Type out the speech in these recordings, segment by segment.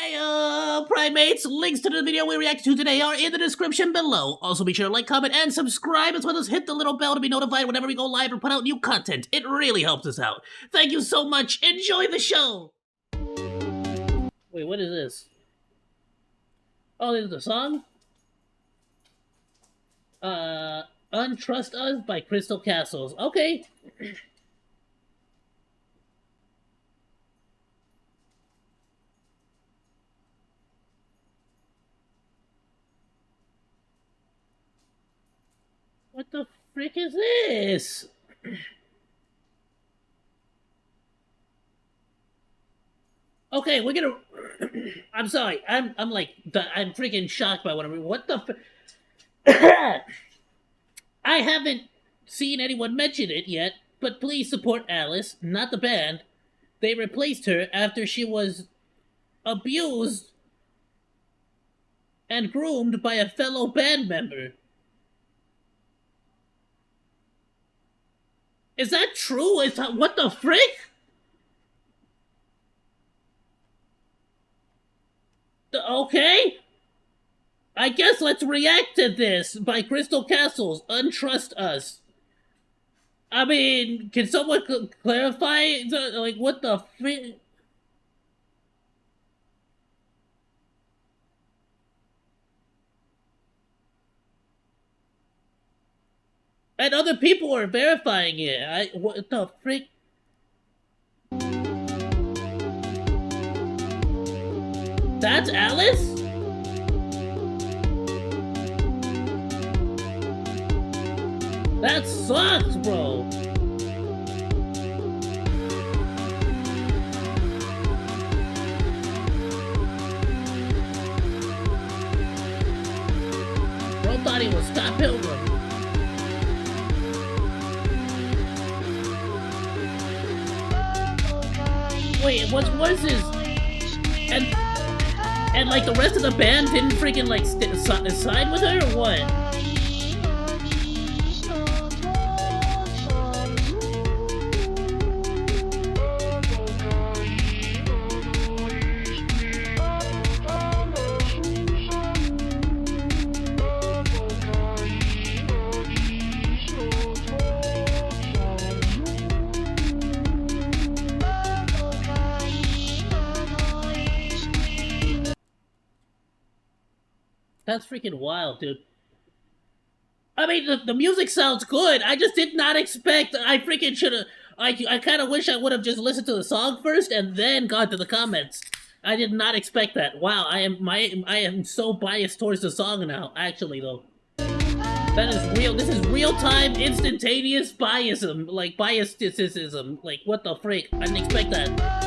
Hey, primates! Links to the video we react to today are in the description below. Also be sure to like, comment, and subscribe, as well as hit the little bell to be notified whenever we go live or put out new content. It really helps us out. Thank you so much. Enjoy the show! Wait, what is this? Oh, this is the song? Untrust Us by Crystal Castles. Okay. What the frick is this? Okay, we're gonna. I'm sorry. I'm freaking shocked by what I'm. What the? I haven't seen anyone mention it yet, but please support Alice, not the band. They replaced her after she was abused and groomed by a fellow band member. Is that true? What the frick? Okay. I guess let's react to this by Crystal Castles. Untrust Us. I mean, can someone clarify? Like, what the frick? And other people are verifying it. What the frick? That's Alice? That sucks, bro. Bro thought he was Scott Pilgrim. Wait, what's his? And like the rest of the band didn't freaking like side with her or what? That's freaking wild, dude. I mean, the music sounds good. I just did not expect. I freaking should have. I kind of wish I would have just listened to the song first and then gone to the comments. I did not expect that. Wow, I am so biased towards the song now. Actually, though, that is real. This is real time, instantaneous biasism. Like biasism. Like what the freak? I didn't expect that.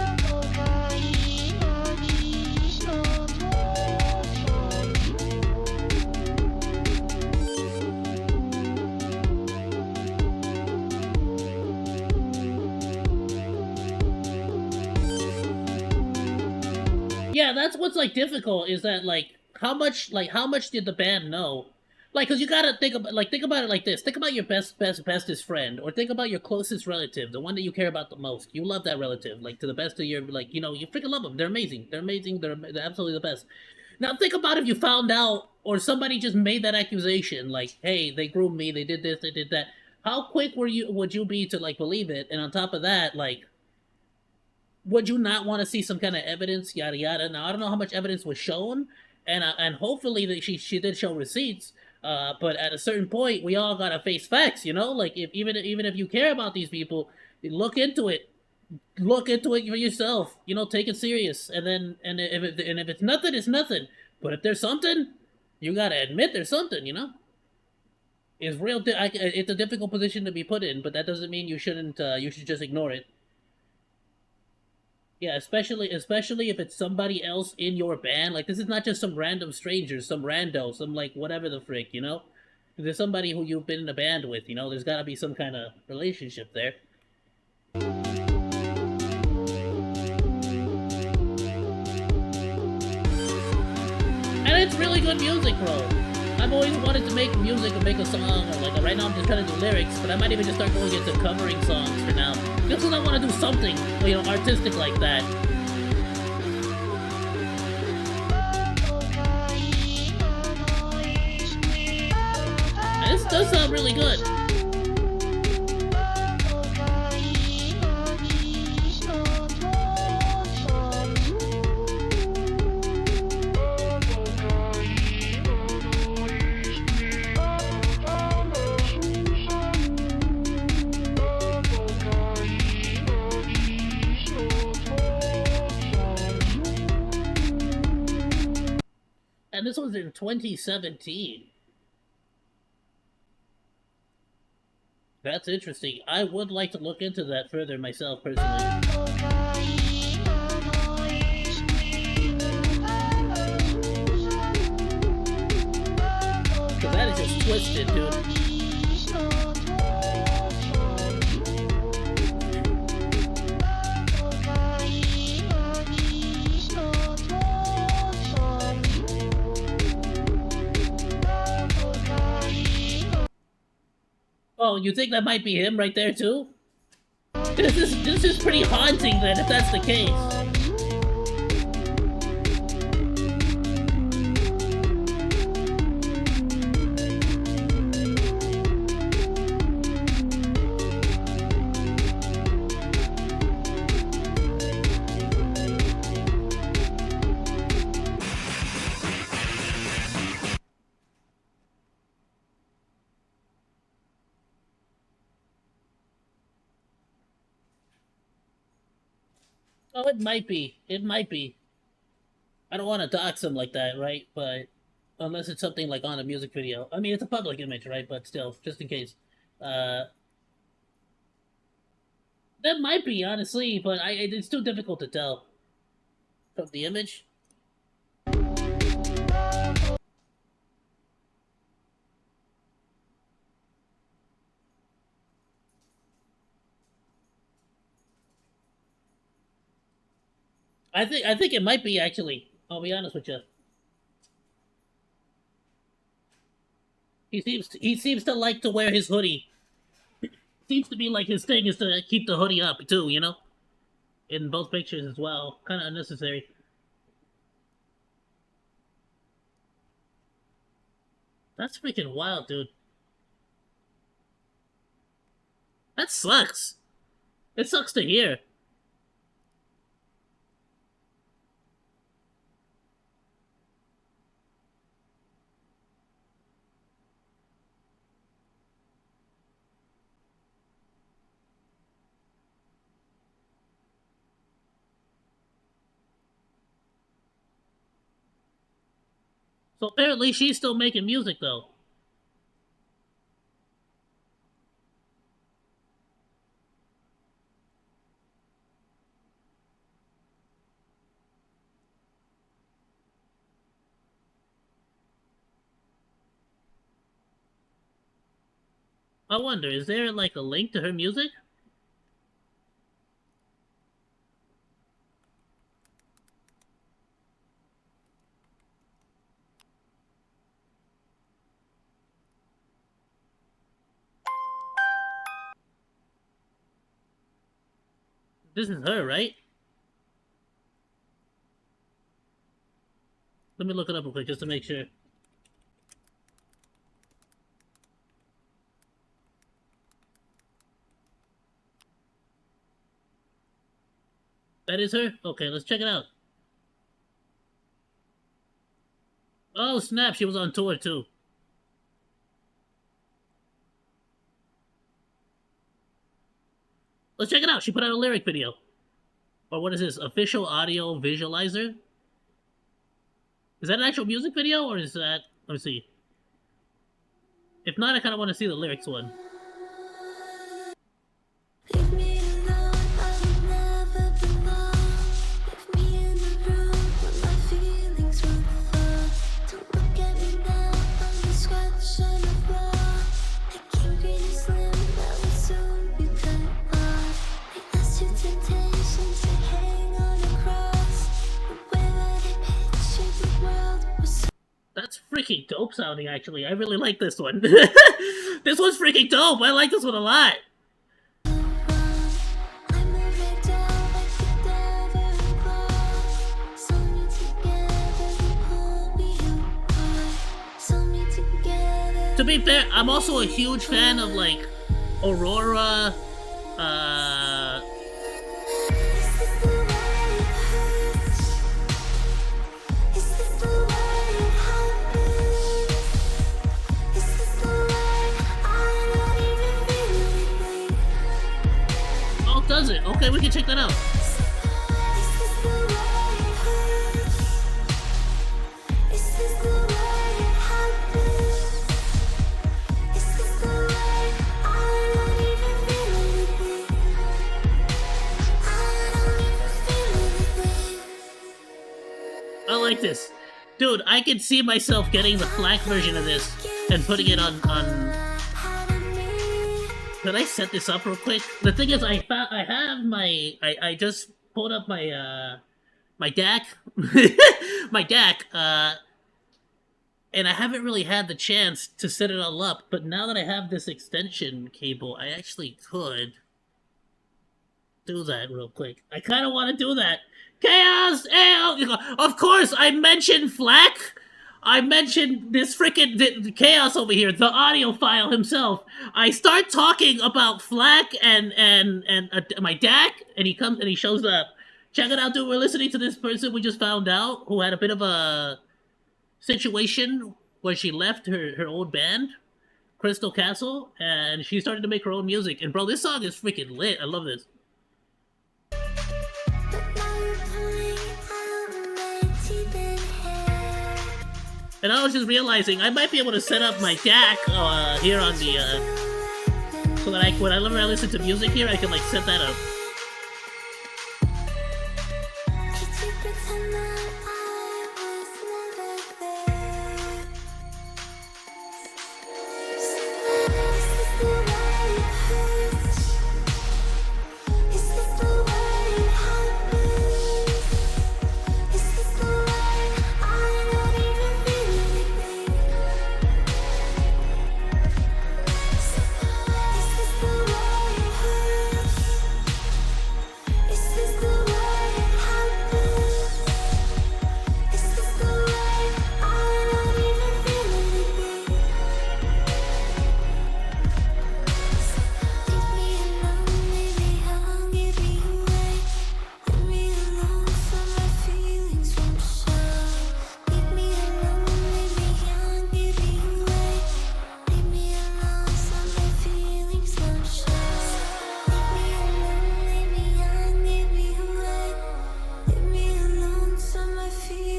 Yeah, that's what's like difficult is that like how much did the band know? Like, cause you gotta think about it like this. Think about your bestest friend, or think about your closest relative, the one that you care about the most. You love that relative, like to the best of your you freaking love them. They're amazing. They're amazing. They're absolutely the best. Now think about if you found out, or somebody just made that accusation, like, hey, they groomed me, they did this, they did that. How quick would you be to like believe it? And on top of that, like, would you not want to see some kind of evidence, yada yada? Now I don't know how much evidence was shown, and hopefully that she did show receipts. But at a certain point, we all gotta face facts, you know. Like even if you care about these people, look into it for yourself. You know, take it serious, and if it's nothing, it's nothing. But if there's something, you gotta admit there's something. You know, it's real. It's a difficult position to be put in, but that doesn't mean you shouldn't. You should just ignore it. Yeah, especially if it's somebody else in your band. Like, this is not just some random stranger, some rando, some, like, whatever the frick, you know? If there's somebody who you've been in a band with, you know? There's gotta be some kind of relationship there. And it's really good music, bro. I've always wanted to make music or make a song, or like right now I'm just trying to do lyrics, but I might even just start going into covering songs for now. Just because I want to do something, you know, artistic like that. This does sound really good. And this was in 2017. That's interesting. I would like to look into that further myself, personally. Because that is just twisted, dude. Oh, you think that might be him right there too? This is pretty haunting then, if that's the case. Oh, it might be. It might be. I don't want to dox him like that, right? But unless it's something like on a music video. I mean, it's a public image, right? But still, just in case. That might be, honestly, but it's too difficult to tell from the image. I think it might be, actually. I'll be honest with you. He seems to like to wear his hoodie. Seems to be like his thing is to keep the hoodie up too, you know? In both pictures as well. Kind of unnecessary. That's freaking wild, dude. That sucks. It sucks to hear. So apparently she's still making music, though. I wonder, is there like a link to her music? This is her, right? Let me look it up real quick just to make sure. That is her? Okay, let's check it out. Oh, snap, she was on tour too. Let's check it out. She put out a lyric video. Or what is this? Official audio visualizer? Is that an actual music video, or is that... Let me see. If not, I kind of want to see the lyrics one. That's freaking dope sounding, actually. I really like this one. This one's freaking dope. I like this one a lot. To To be fair, I'm also a huge fan of like Aurora, oh, does it? Okay, we can check that out. I like this. Dude, I can see myself getting the FLAC version of this and putting it on... Could I set this up real quick? The thing is, I have my... I just pulled up my, my DAC. My DAC, and I haven't really had the chance to set it all up, but now that I have this extension cable, I actually could do that real quick. I kind of want to do that. Chaos! Of course, I mentioned FLAC. I mentioned this freaking Chaos over here, the audiophile himself. I start talking about FLAC and my DAC, and he comes and he shows up. Check it out, dude. We're listening to this person we just found out who had a bit of a situation where she left her old band, Crystal Castle, and she started to make her own music. And bro, this song is freaking lit. I love this. And I was just realizing I might be able to set up my DAC here on the so that whenever I listen to music here, I can like set that up.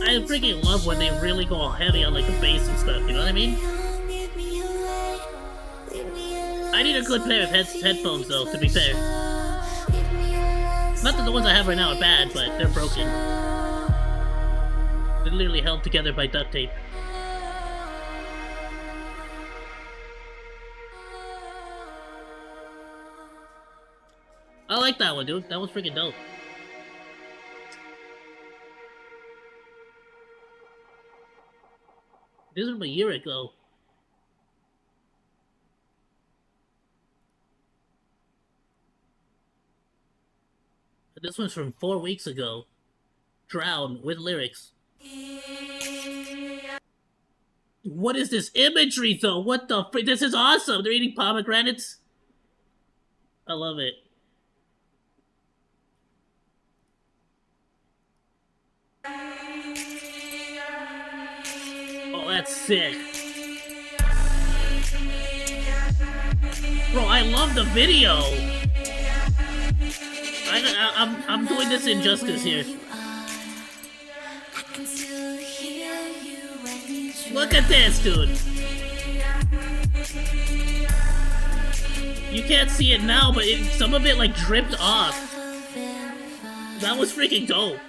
I freaking love when they really go heavy on like the bass and stuff, you know what I mean? I need a good pair of headphones though, to be fair. Not that the ones I have right now are bad, but they're broken. They're literally held together by duct tape. I like that one, dude. That was freaking dope. This was a year ago. This one's from 4 weeks ago. Drown with lyrics. What is this imagery though? What the frick? This is awesome! They're eating pomegranates. I love it. Oh, that's sick. Bro, I love the video. I'm doing this injustice here. Look at this, dude. You can't see it now, but some of it like dripped off. That was freaking dope.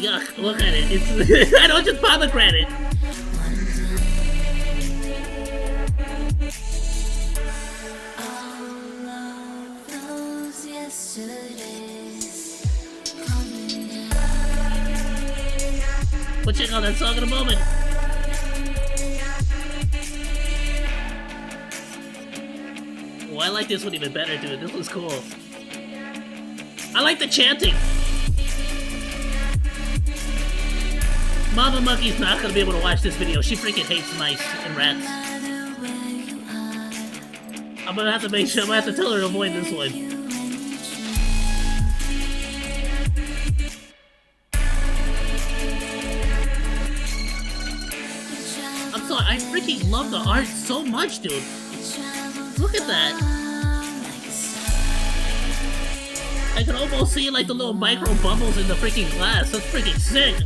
Yuck, look at it. It's I don't just pomegranate. We'll check out that song in a moment. Oh, I like this one even better, dude. This was cool. I like the chanting. Mama Monkey's not gonna be able to watch this video. She freaking hates mice and rats. I'm gonna have to make sure. I'm gonna have to tell her to avoid this one. I'm sorry. I freaking love the art so much, dude. Look at that. I can almost see like the little micro bubbles in the freaking glass. That's freaking sick.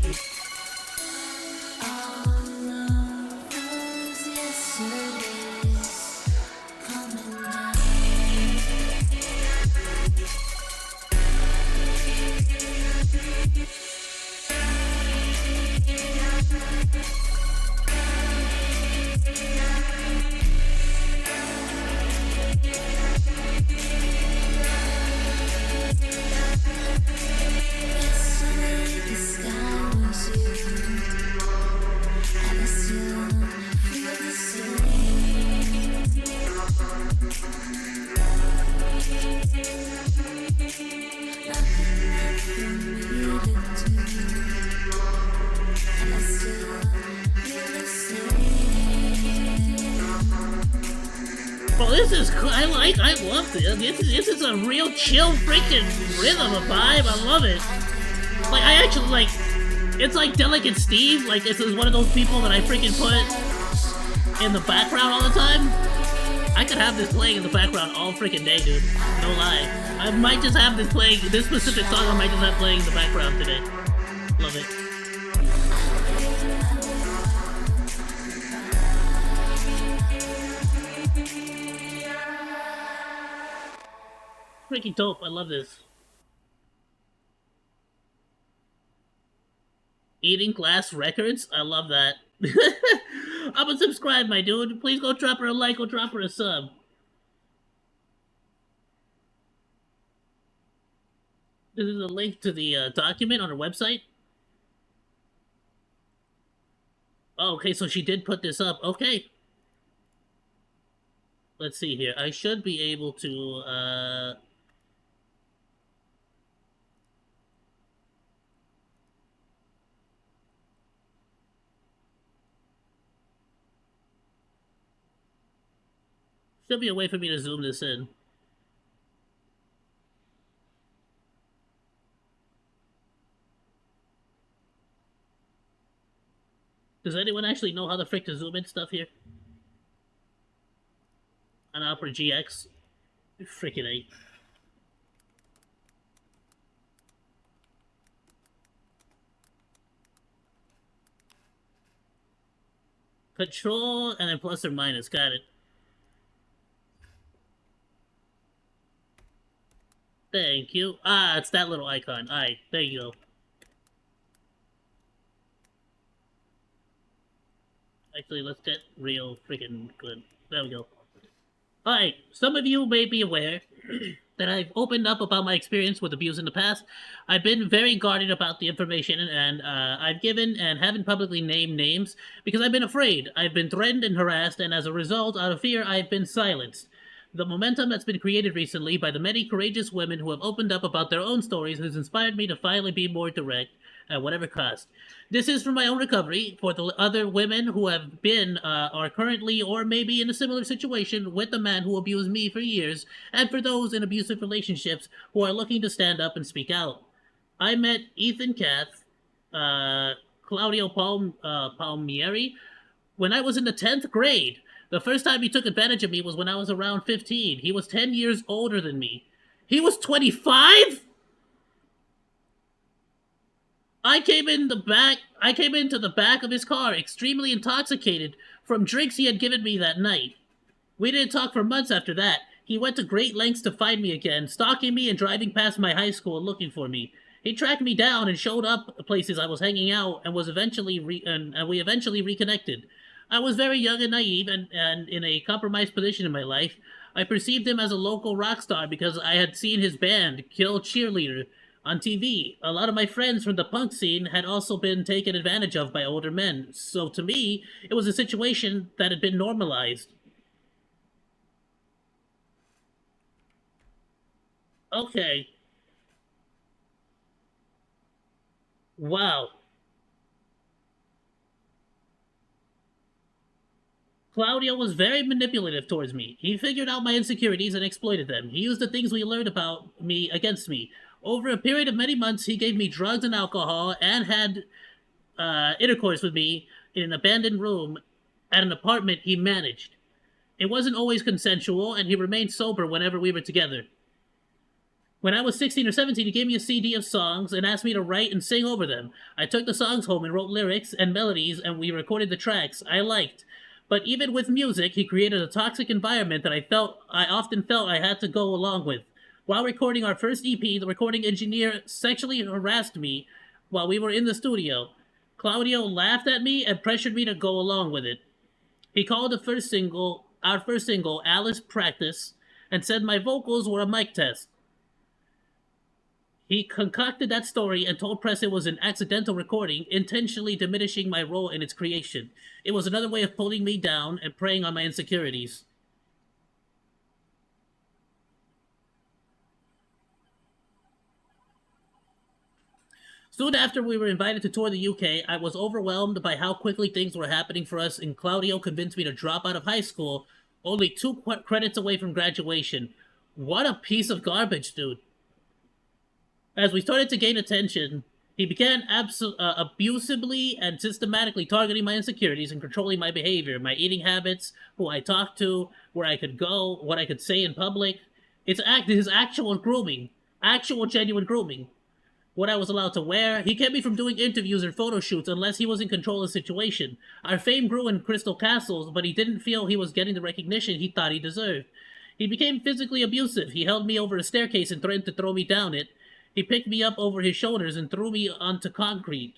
Bro, this is cool. I love this. This is a real chill freaking rhythm, a vibe. I love it. Like, I actually, like, it's like Delicate Steve. Like, this is one of those people that I freaking put in the background all the time. I could have this playing in the background all freaking day, dude. No lie. I might just have this playing, this specific song I might just have playing in the background today. Love it. Freaking dope. I love this. Eating glass records? I love that. I'm gonna subscribe, my dude. Please go drop her a like or drop her a sub. This is a link to the document on her website. Oh, okay, so she did put this up. Okay. Let's see here. I should be able to, should be a way for me to zoom this in. Does anyone actually know how the frick to zoom in stuff here? On Opera GX? Freaking A. Control and then plus or minus. Got it. Thank you. Ah, it's that little icon. Alright, there you go. Actually, let's get real freaking good. There we go. Alright, some of you may be aware that I've opened up about my experience with abuse in the past. I've been very guarded about the information, and I've given and haven't publicly named names because I've been afraid. I've been threatened and harassed, and as a result, out of fear, I've been silenced. The momentum that's been created recently by the many courageous women who have opened up about their own stories has inspired me to finally be more direct at whatever cost. This is for my own recovery, for the other women who have been, are currently, or maybe in a similar situation with the man who abused me for years, and for those in abusive relationships who are looking to stand up and speak out. I met Ethan Kath, Claudio Palmieri, when I was in the 10th grade. The first time he took advantage of me was when I was around 15. He was 10 years older than me. He was 25? I came into the back of his car extremely intoxicated from drinks he had given me that night. We didn't talk for months after that. He went to great lengths to find me again, stalking me and driving past my high school looking for me. He tracked me down and showed up places I was hanging out and we eventually reconnected. I was very young and naive and in a compromised position in my life. I perceived him as a local rock star because I had seen his band, Kill Cheerleader, on TV. A lot of my friends from the punk scene had also been taken advantage of by older men. So to me, it was a situation that had been normalized. Okay. Wow. Claudio was very manipulative towards me. He figured out my insecurities and exploited them. He used the things we learned about me against me. Over a period of many months, he gave me drugs and alcohol and had intercourse with me in an abandoned room at an apartment he managed. It wasn't always consensual, and he remained sober whenever we were together. When I was 16 or 17, he gave me a CD of songs and asked me to write and sing over them. I took the songs home and wrote lyrics and melodies, and we recorded the tracks I liked. But even with music, he created a toxic environment that I often felt I had to go along with. While recording our first EP, the recording engineer sexually harassed me while we were in the studio. Claudio laughed at me and pressured me to go along with it. He called our first single, Alice Practice, and said my vocals were a mic test. He concocted that story and told press it was an accidental recording, intentionally diminishing my role in its creation. It was another way of pulling me down and preying on my insecurities. Soon after we were invited to tour the UK, I was overwhelmed by how quickly things were happening for us, and Claudio convinced me to drop out of high school, only 2 credits away from graduation. What a piece of garbage, dude. As we started to gain attention, he began abusively and systematically targeting my insecurities and controlling my behavior, my eating habits, who I talked to, where I could go, what I could say in public. His actual grooming, actual genuine grooming. What I was allowed to wear. He kept me from doing interviews or photo shoots unless he was in control of the situation. Our fame grew in Crystal Castles, but he didn't feel he was getting the recognition he thought he deserved. He became physically abusive. He held me over a staircase and threatened to throw me down it. He picked me up over his shoulders and threw me onto concrete.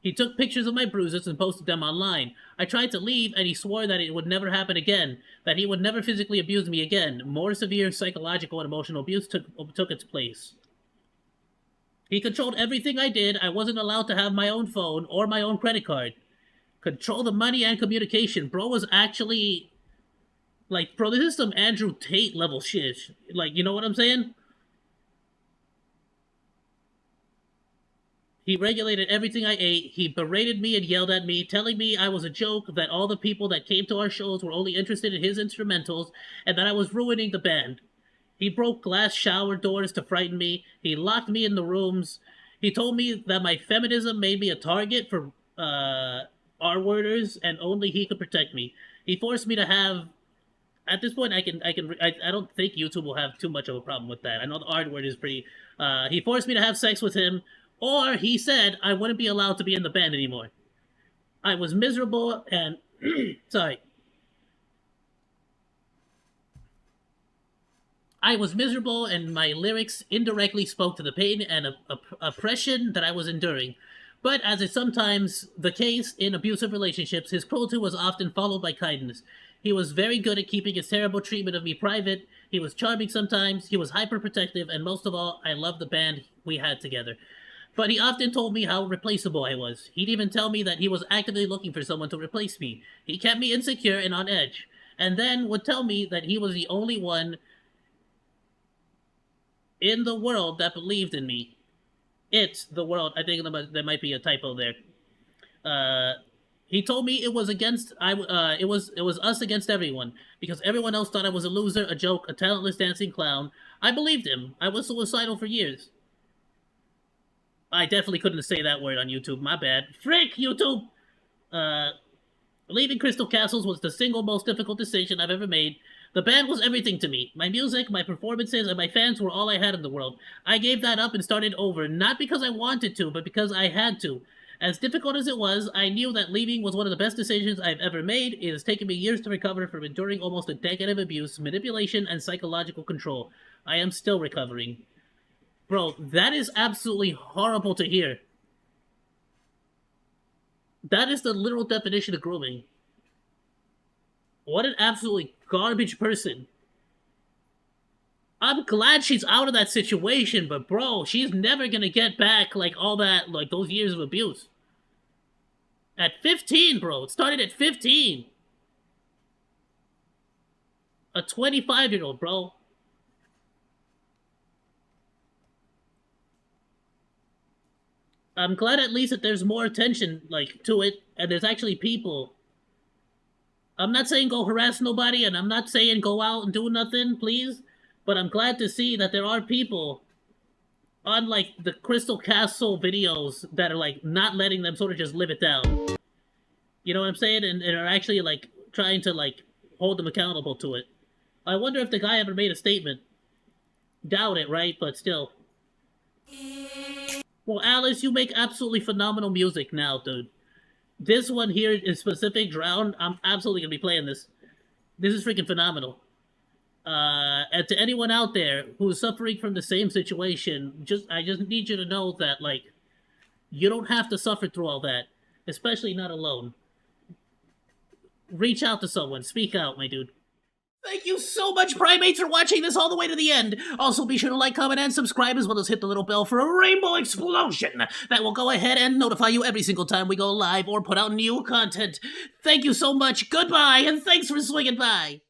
He took pictures of my bruises and posted them online. I tried to leave, and he swore that it would never happen again, that he would never physically abuse me again. More severe psychological and emotional abuse took its place. He controlled everything I did. I wasn't allowed to have my own phone or my own credit card. Control the money and communication. Bro was actually... Like, bro, this is some Andrew Tate level shit. Like, you know what I'm saying? He regulated everything I ate. He berated me and yelled at me, telling me I was a joke, that all the people that came to our shows were only interested in his instrumentals, and that I was ruining the band. He broke glass shower doors to frighten me. He locked me in the rooms. He told me that my feminism made me a target for R-worders, and only he could protect me. He forced me to have... At this point, I don't think YouTube will have too much of a problem with that. I know the R-word is pretty... he forced me to have sex with him, or he said I wouldn't be allowed to be in the band anymore. I was miserable and... sorry. I was miserable, and my lyrics indirectly spoke to the pain and oppression that I was enduring. But as is sometimes the case in abusive relationships, his cruelty was often followed by kindness. He was very good at keeping his terrible treatment of me private. He was charming sometimes. He was hyper-protective, and most of all, I loved the band we had together. But he often told me how replaceable I was. He'd even tell me that he was actively looking for someone to replace me. He kept me insecure and on edge, and then would tell me that he was the only one in the world that believed in me. It's the world. I think there might be a typo there. He told me it was it was us against everyone, because everyone else thought I was a loser, a joke, a talentless dancing clown. I believed him. I was suicidal for years. I definitely couldn't say that word on YouTube. My bad. Frick, YouTube! Leaving Crystal Castles was the single most difficult decision I've ever made. The band was everything to me. My music, my performances, and my fans were all I had in the world. I gave that up and started over, not because I wanted to, but because I had to. As difficult as it was, I knew that leaving was one of the best decisions I've ever made. It has taken me years to recover from enduring almost a decade of abuse, manipulation, and psychological control. I am still recovering. Bro, that is absolutely horrible to hear. That is the literal definition of grooming. What an absolutely garbage person. I'm glad she's out of that situation, but bro, she's never gonna get back like all that, like those years of abuse. At 15, bro. It started at 15. A 25-year-old, bro. I'm glad at least that there's more attention, like, to it, and there's actually people I'm not saying go harass nobody, and I'm not saying go out and do nothing, please. But I'm glad to see that there are people on like the Crystal Castle videos that are like not letting them sort of just live it down. You know what I'm saying? And are actually like trying to like hold them accountable to it. I wonder if the guy ever made a statement. Doubt it, right? But still. Well, Alice, you make absolutely phenomenal music now, dude. This one here in specific, Drown, I'm absolutely gonna be playing this. This is freaking phenomenal. And to anyone out there who's suffering from the same situation, I just need you to know that like you don't have to suffer through all that, especially not alone. Reach out to someone, speak out, my dude. Thank you so much, Primates, for watching this all the way to the end. Also, be sure to like, comment, and subscribe, as well as hit the little bell for a rainbow explosion that will go ahead and notify you every single time we go live or put out new content. Thank you so much, goodbye, and thanks for swinging by.